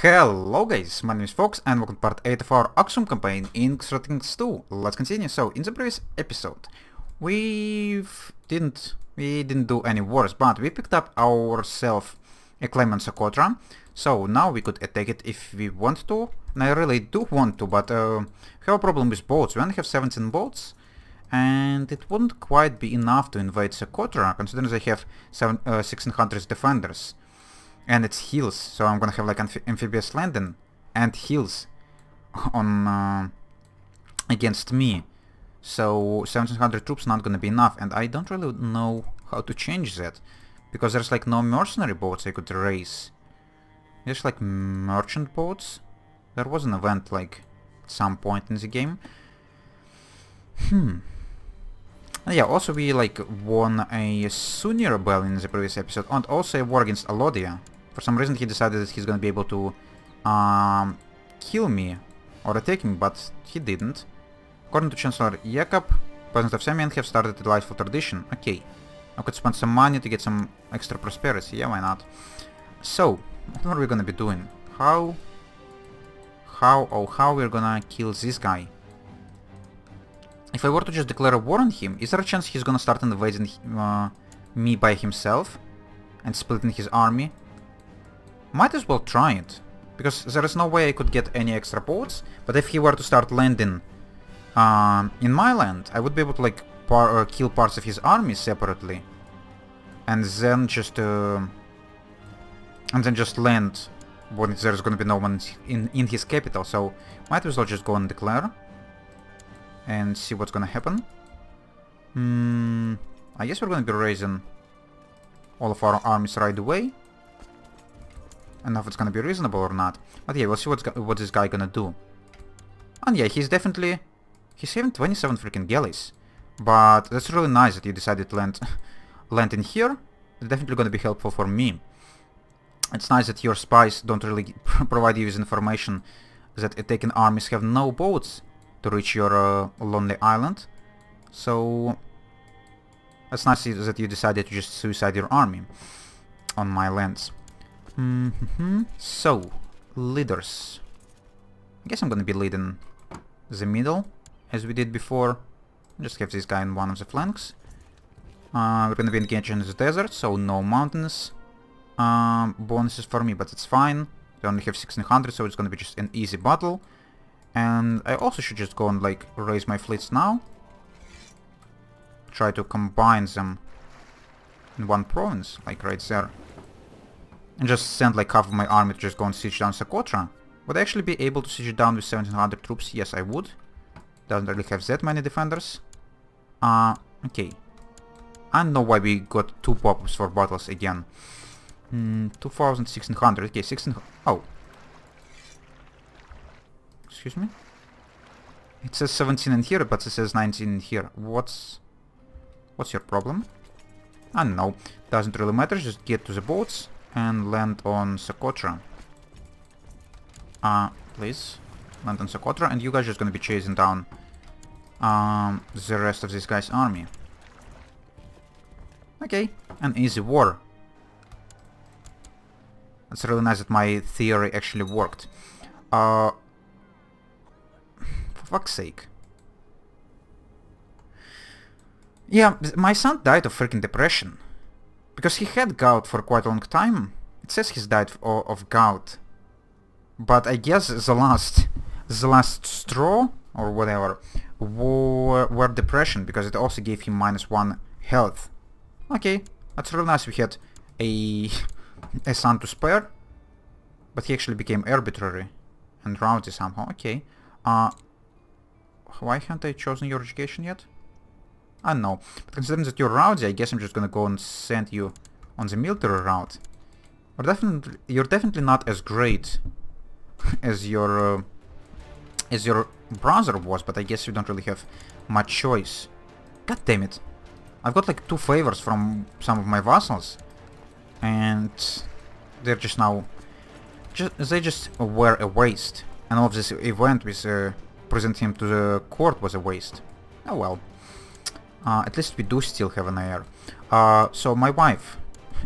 Hello guys, my name is Fox and welcome to part 8 of our Axum campaign in Crusader 2. Let's continue. So, in the previous episode, we didn't do any wars, but we picked up ourselves a claim on Socotra. So now we could attack it if we want to. And I really do want to, but we have a problem with boats. We only have 17 boats, and it wouldn't quite be enough to invade Socotra, considering they have 1600 defenders. And it's hills, so I'm gonna have like amphibious landing and hills on against me. So 1700 troops not gonna be enough, and I don't really know how to change that, because there's like no mercenary boats I could raise. There's like merchant boats. There was an event like at some point in the game. Yeah, also we like won a Sunni rebellion in the previous episode, and also a war against Alodia. For some reason he decided that he's gonna be able to kill me or attack me, but he didn't. According to Chancellor Jakob, peasants of Semien have started a delightful tradition. Okay, I could spend some money to get some extra prosperity. Yeah, why not? So, what are we gonna be doing? How we're gonna kill this guy? If I were to just declare a war on him, is there a chance he's gonna start invading me by himself and splitting his army? Might as well try it, because there is no way I could get any extra boats, but if he were to start landing in my land, I would be able to like kill parts of his army separately, and then just land when there's gonna be no one in his capital. So might as well just go and declare and see what's gonna happen. I guess we're gonna be raising all of our armies right away. I don't know if it's gonna be reasonable or not, but yeah, we'll see what this guy gonna do. And yeah, he's having 27 freaking galleys, but that's really nice that you decided to land in here. It's definitely gonna be helpful for me. It's nice that your spies don't really provide you with information that attacking armies have no boats to reach your lonely island. So that's nice that you decided to just suicide your army on my lands. So, leaders. I guess I'm gonna be leading the middle, as we did before. Just have this guy in one of the flanks. We're gonna be engaged in the desert, so no mountains bonuses for me, but it's fine. We only have 1600, so it's gonna be just an easy battle. And I also should just go and like raise my fleets now. Try to combine them in one province, like right there. And just send like half of my army to just go and siege down Socotra. Would I actually be able to siege it down with 1700 troops? Yes, I would. Doesn't really have that many defenders. Okay. I don't know why we got 2 pop-ups for battles again. 1600. Okay, 1600. Oh. Excuse me? It says 17 in here, but it says 19 in here. What's your problem? I don't know. Doesn't really matter. Just get to the boats and land on Socotra. Please. Land on Socotra, and you guys are just gonna be chasing down the rest of this guy's army. Okay, an easy war. It's really nice that my theory actually worked. For fuck's sake. Yeah, my son died of freaking depression. Because he had gout for quite a long time. It says he's died of gout. But I guess the last straw, or whatever, were depression, because it also gave him -1 health. Okay, that's really nice. We had a son to spare. But he actually became arbitrary and rowdy somehow. Okay. Why haven't I chosen your education yet? I don't know. But considering that you're rowdy, I guess I'm just gonna go and send you on the military route. You're definitely not as great as your brother was, but I guess you don't really have much choice. God damn it. I've got like 2 favors from some of my vassals, and they're just now... they just were a waste. And all of this event with presenting him to the court was a waste. Oh well. At least we do still have an heir. So my wife,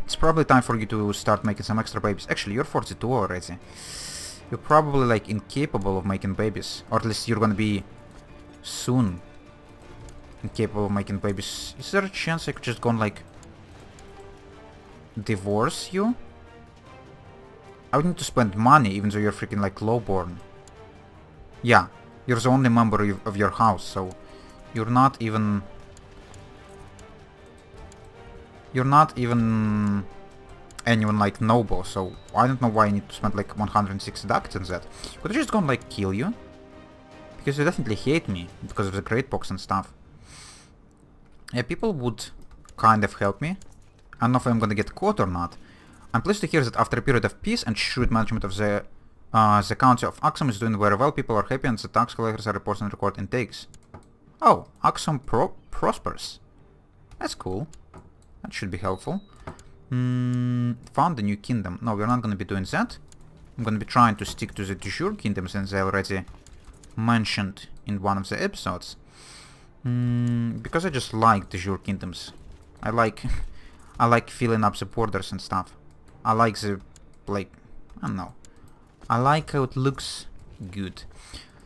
it's probably time for you to start making some extra babies. Actually, you're 42 already. you're probably like incapable of making babies. Or at least you're gonna be soon incapable of making babies. Is there a chance I could just go and like divorce you? I would need to spend money even though you're freaking like lowborn. Yeah, you're the only member of your house, so you're not even anyone like noble, so I don't know why I need to spend like 106 ducats on that. Could I just go and like kill you? Because you definitely hate me because of the great box and stuff. Yeah, people would kind of help me. I don't know if I'm gonna get caught or not. I'm pleased to hear that after a period of peace and shrewd management of the county of Axum is doing very well, people are happy and the tax collectors are reporting record intakes. Oh, Axum prospers. That's cool. That should be helpful. Found a new kingdom. No, we're not gonna be doing that. I'm gonna be trying to stick to the de jure kingdom since I already mentioned in one of the episodes. Because I just like de jure kingdoms. I like filling up the borders and stuff. I like the, like, I don't know. I like how it looks good.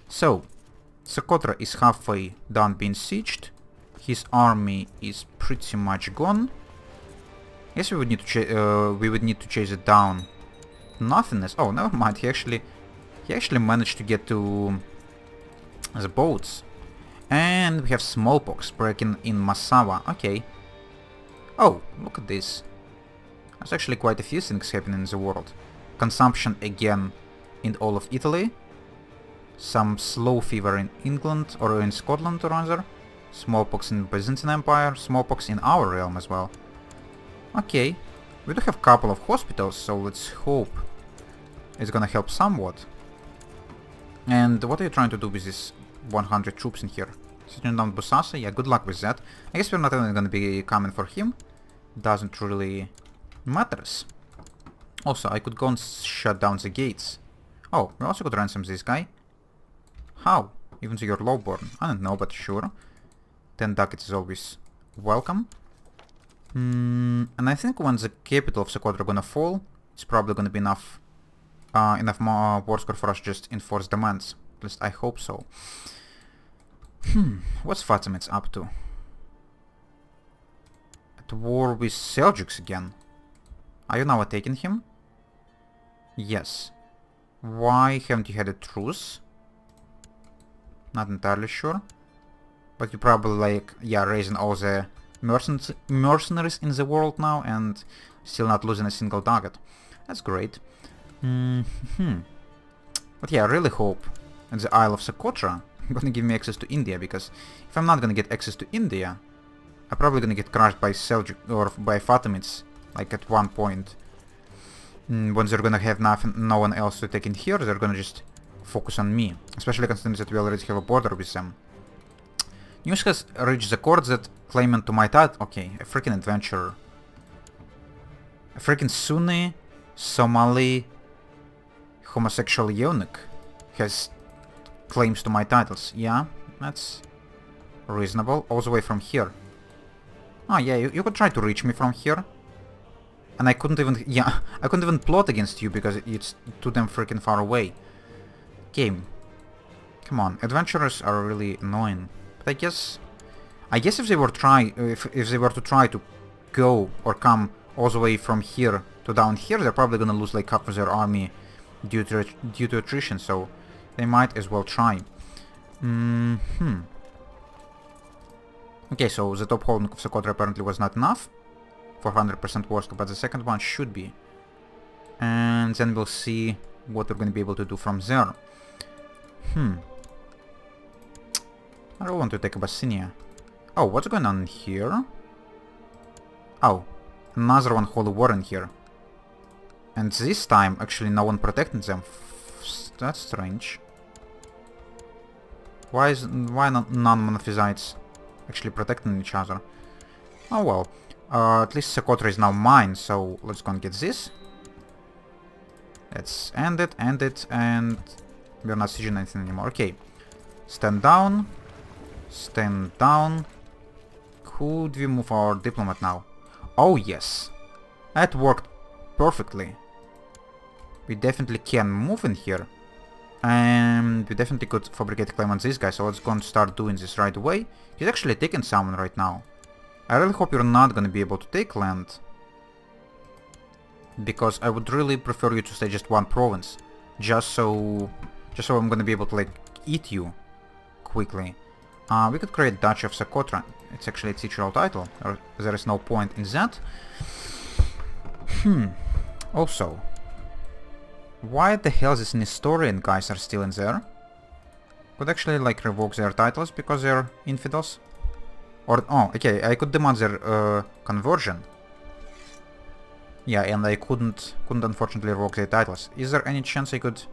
So, Socotra is halfway done being sieged. His army is pretty much gone. Yes, we would need to chase it down. Nothingness. Oh, never mind. He actually managed to get to the boats. And we have smallpox breaking in Massawa. Okay. Oh, look at this. There's actually quite a few things happening in the world. Consumption again in all of Italy. Some slow fever in England, or in Scotland rather. Smallpox in Byzantine Empire. Smallpox in our realm as well. Okay. We do have a couple of hospitals, so let's hope it's gonna help somewhat. And what are you trying to do with this 100 troops in here? Sitting down Busasa? Yeah, good luck with that. I guess we're not even gonna be coming for him. Doesn't really matters. Also, I could go and shut down the gates. Oh, we also could ransom this guy. How? Even though you're lowborn. I don't know, but sure. 10 ducats is always welcome. And I think when the capital of Socotra gonna fall, it's probably gonna be enough more war score for us to just enforce demands. At least I hope so. What's Fatimids up to? At war with Seljuks again. Are you now attacking him? Yes. Why haven't you had a truce? Not entirely sure. But you probably like, yeah, raising all the mercenaries in the world now and still not losing a single target. That's great. But yeah, I really hope that the Isle of Socotra gonna give me access to India, because if I'm not gonna get access to India, I'm probably gonna get crushed by Seljuk or by Fatimids, like at one point. When they're gonna have no one else to take in here, they're gonna just focus on me, especially considering that we already have a border with them. News has reached the court that claimant to my title... Okay, a freaking adventurer. A freaking Sunni, Somali, homosexual eunuch has claims to my titles. Yeah, that's reasonable. All the way from here. Oh yeah, you could try to reach me from here. And I couldn't even... Yeah, I couldn't even plot against you because it's too damn freaking far away. Game. Come on, adventurers are really annoying. But I guess if they were if they were to try to go or come all the way from here to down here, they're probably gonna lose like half of their army due to attrition, so they might as well try. Okay, so the top holding of Socotra apparently was not enough for 100% war score, but the second one should be. And then we'll see what we're gonna be able to do from there. I don't want to take Abyssinia. Oh, what's going on here? Oh, another one holy war in here. And this time, actually, no one protected them. That's strange. Why not non-monophysites actually protecting each other? Oh well. At least Socotra is now mine, so let's go and get this. Let's end it, and we're not sieging anything anymore. Okay. Stand down. Stand down. Could we move our diplomat now? Oh yes. That worked perfectly. We definitely can move in here. And we definitely could fabricate a claim on this guy, so let's go and start doing this right away. He's actually taking someone right now. I really hope you're not gonna be able to take land. Because I would really prefer you to stay just one province. Just so I'm gonna be able to, like, eat you quickly. We could create Duchy of Socotra. It's actually a teacher title, or there is no point in that. Also, why the hell these Nestorian guys are still in there? Could actually, like, revoke their titles because they're infidels. Or, oh, okay, I could demand their conversion. Yeah, and I couldn't unfortunately revoke their titles. Is there any chance I could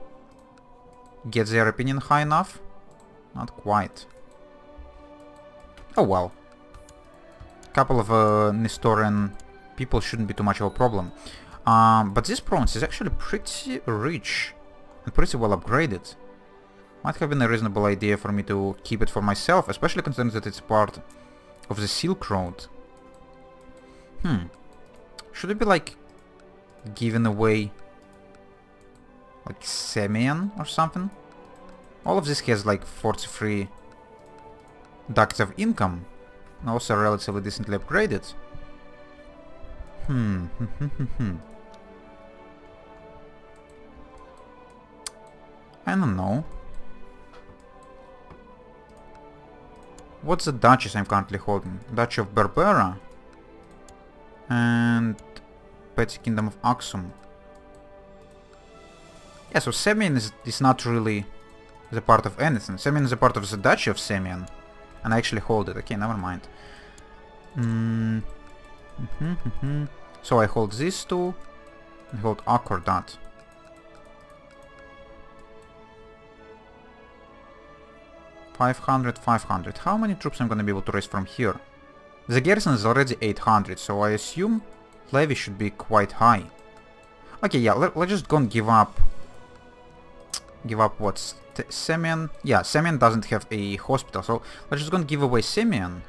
get their opinion high enough? Not quite. Oh well. Couple of Nestorian people shouldn't be too much of a problem. But this province is actually pretty rich and pretty well upgraded. Might have been a reasonable idea for me to keep it for myself, especially considering that it's part of the Silk Road. Should it be, like, given away, like, Semyon or something? All of this has, like, 43 ducats of income, and also relatively decently upgraded. I don't know. What's the duchies I'm currently holding? Duchy of Berbera and Petty Kingdom of Axum. Yeah, so Semyon is not really the part of anything. Semyon is a part of the Duchy of Semyon, and I actually hold it. Okay, never mind. So I hold these two, and hold Accordat. $500. How many troops I'm gonna be able to raise from here? The garrison is already 800, so I assume levy should be quite high. Okay, yeah, let's just go and give up. Give up what? Semyon? Yeah, Semyon doesn't have a hospital, so let's just go and give away Semyon.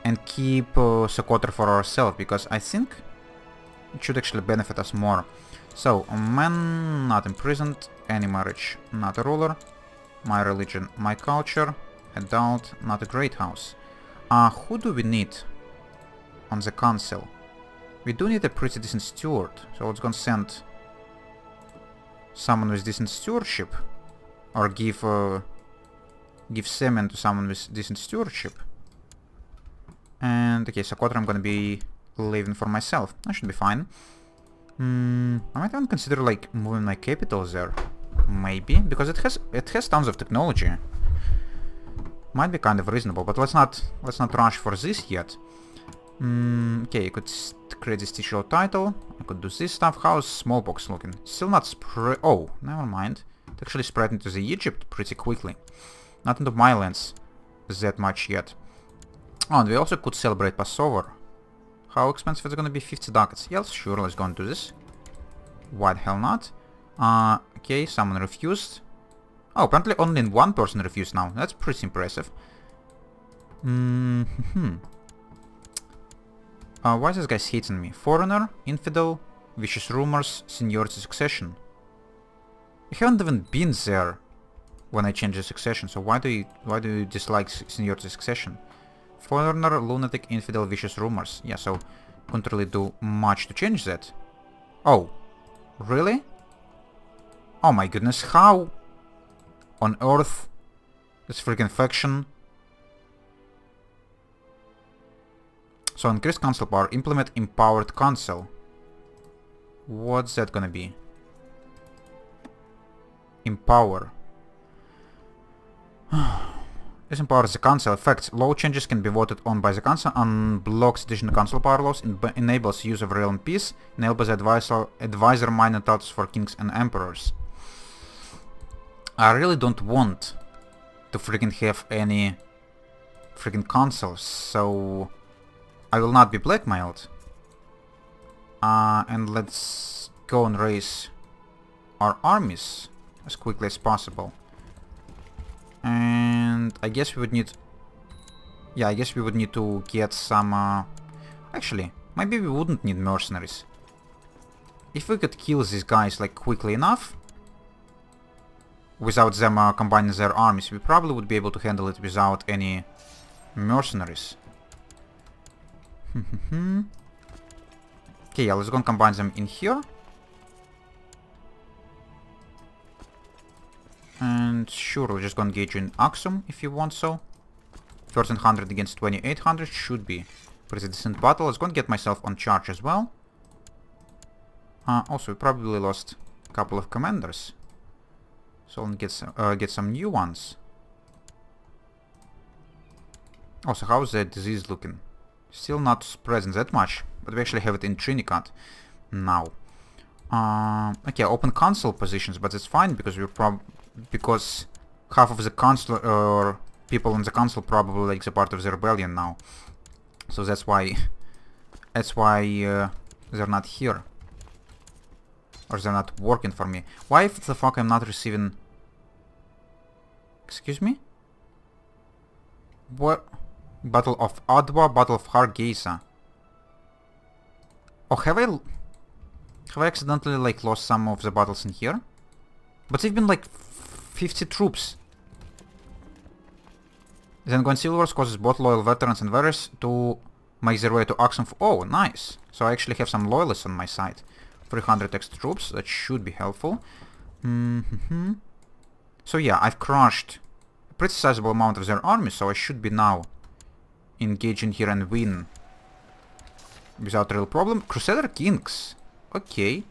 And keep Socotra for ourselves, because I think it should actually benefit us more. So, a man not imprisoned, any marriage, not a ruler. My religion, my culture, adult, not a great house. Who do we need on the council? We do need a pretty decent steward, so let's go and send someone with decent stewardship. Or give Semen to someone with decent stewardship. And okay, Socotra I'm gonna be leaving for myself. That should be fine. I might even consider, like, moving my capital there. Maybe, because it has tons of technology. Might be kind of reasonable, but let's not rush for this yet. Okay, I could create this titular title. I could do this stuff. How's smallpox looking? Still not spread. Oh, never mind. It actually spread into the Egypt pretty quickly. Not into my lands that much yet. Oh, and we also could celebrate Passover. How expensive is it gonna be? 50 ducats. Yeah, sure, let's go and do this. Why the hell not? Okay, someone refused. Oh, apparently only one person refused now. That's pretty impressive. Why is this guy hating me? Foreigner, infidel, vicious rumors, seniority succession. I haven't even been there when I changed the succession, so why do you dislike seniority succession? Foreigner, lunatic, infidel, vicious rumors. Yeah, so couldn't really do much to change that. Oh, really? Oh my goodness, how on earth this freaking faction? So increase council power, implement empowered council. What's that gonna be? Empower. This empowers the council. Effects. Law changes can be voted on by the council. Unblocks additional council power laws. Enables use of realm peace. Enables advisor minor titles for kings and emperors. I really don't want to freaking have any freaking councils, so I will not be blackmailed. And let's go and raise our armies as quickly as possible. And I guess we would need... Yeah, I guess we would need to get some... Actually, maybe we wouldn't need mercenaries. if we could kill these guys like quickly enough, without them combining their armies, we probably would be able to handle it without any mercenaries. Okay, yeah, let's go and combine them in here. And sure, we're just gonna engage in Axum if you want so. 1300 against 2800 should be pretty decent battle. Let's go and get myself on charge as well. Also, we probably lost a couple of commanders. So I'll get some new ones. Also, how's the disease looking? Still not spreading that much, but we actually have it in Trinidad now. Okay, open council positions, but it's fine because because half of the council or people in the council probably like the part of the rebellion now. So that's why they're not here. Or they're not working for me. Why the fuck I'm not receiving... Excuse me? What? Battle of Adwa, Battle of Hargeisa. Oh, have I accidentally like lost some of the battles in here? But they've been like 50 troops. Then Gwen Silvers causes both loyal veterans and varus to make their way to Axum. Oh, nice. So I actually have some loyalists on my side. 300 extra troops, that should be helpful. So yeah, I've crushed a pretty sizable amount of their army, so I should be now engaging here and win without real problem. Crusader Kings. Okay.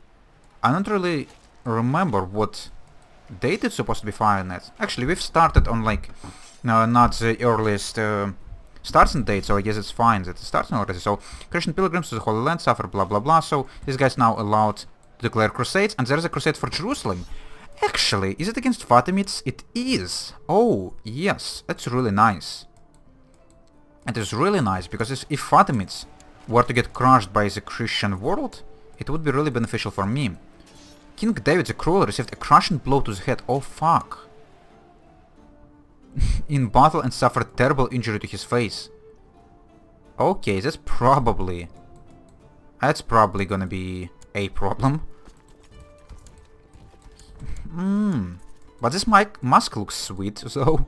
I don't really remember what date it's supposed to be firing at. Actually, we've started on like not the earliest starting date, so I guess it's fine that it's starting already. So Christian pilgrims to the Holy Land suffer blah blah blah. So this guy's now allowed to declare crusades, and there's a crusade for Jerusalem. Actually, is it against Fatimids? It is. Oh yes, that's really nice. It is really nice, because if Fatimids were to get crushed by the Christian world, it would be really beneficial for me. King David the Cruel received a crushing blow to the head. Oh fuck. In battle and suffered terrible injury to his face. Okay, that's probably gonna be a problem. But this mask looks sweet, so...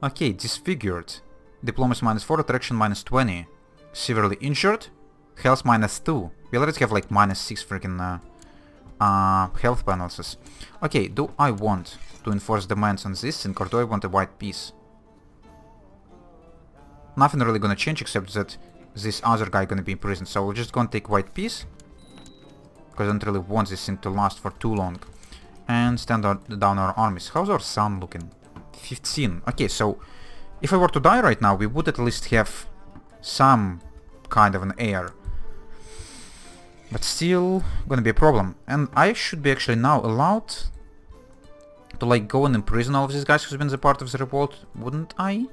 Okay, disfigured. Diplomacy -4, attraction -20. Severely injured. Health -2. We already have like -6 freaking health penalties. Okay, do I want to enforce demands on this thing, or do I want a white piece? Nothing really gonna change except that this other guy gonna be in prison, so we're just gonna take white piece. Because I don't really want this thing to last for too long. And stand down our armies. How's our sun looking? 15. Okay, so if I were to die right now, we would at least have some kind of an heir. But still gonna be a problem. And I should be actually now allowed to like go and imprison all of these guys who's been the part of the revolt, wouldn't I?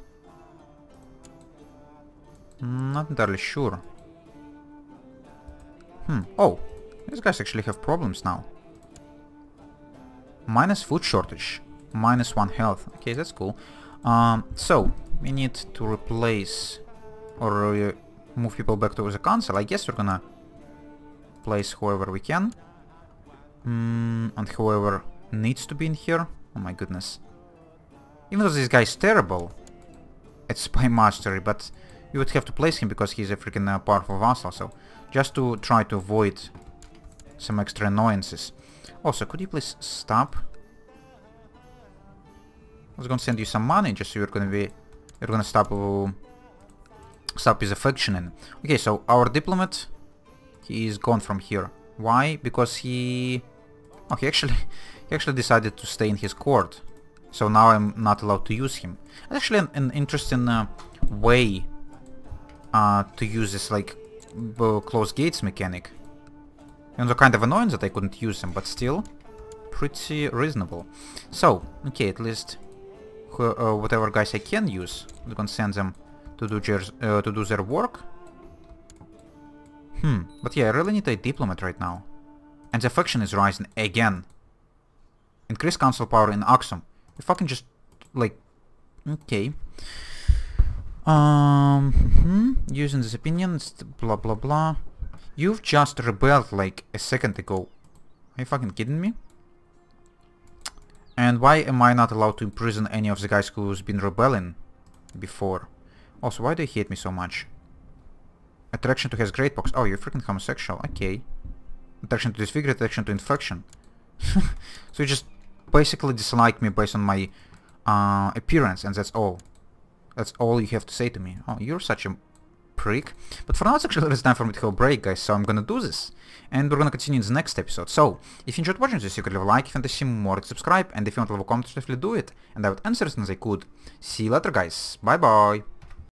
Not entirely sure. Oh, these guys actually have problems now. Minus food shortage. -1 health. Okay, that's cool. So, we need to replace or move people back to the council. I guess we're gonna place whoever we can. And whoever needs to be in here. Oh my goodness. Even though this guy is terrible at spy mastery, but you would have to place him because he's a freaking powerful vassal. So, just to try to avoid some extra annoyances. Also, could you please stop? I was gonna send you some money just so you're gonna stop his affection. Okay, so our diplomat, he is gone from here. Why? Because he actually decided to stay in his court. So now I'm not allowed to use him. It's actually an interesting way to use this like close gates mechanic. And they're kind of annoying that I couldn't use them, but still pretty reasonable. So, okay, at least whatever guys I can use, I'm gonna send them to do their work. But yeah, I really need a diplomat right now. And the faction is rising again. Increase council power in Axum. If I can just, like, okay. Using this opinion, blah blah blah. You've just rebelled like a second ago. Are you fucking kidding me? And why am I not allowed to imprison any of the guys who's been rebelling before? Also, why do they hate me so much? Attraction to his great box. Oh, you're freaking homosexual. Okay. Attraction to disfigure, attraction to infection. So you just basically dislike me based on my appearance, and that's all. That's all you have to say to me. Oh, you're such a prick. But for now, it's actually time for me to have a break, guys, so I'm gonna do this. And we're gonna continue in the next episode. So, if you enjoyed watching this, you could leave a like, if you want to see more, subscribe, and if you want to leave a comment, definitely do it. And I would answer as soon as I could. See you later, guys. Bye-bye.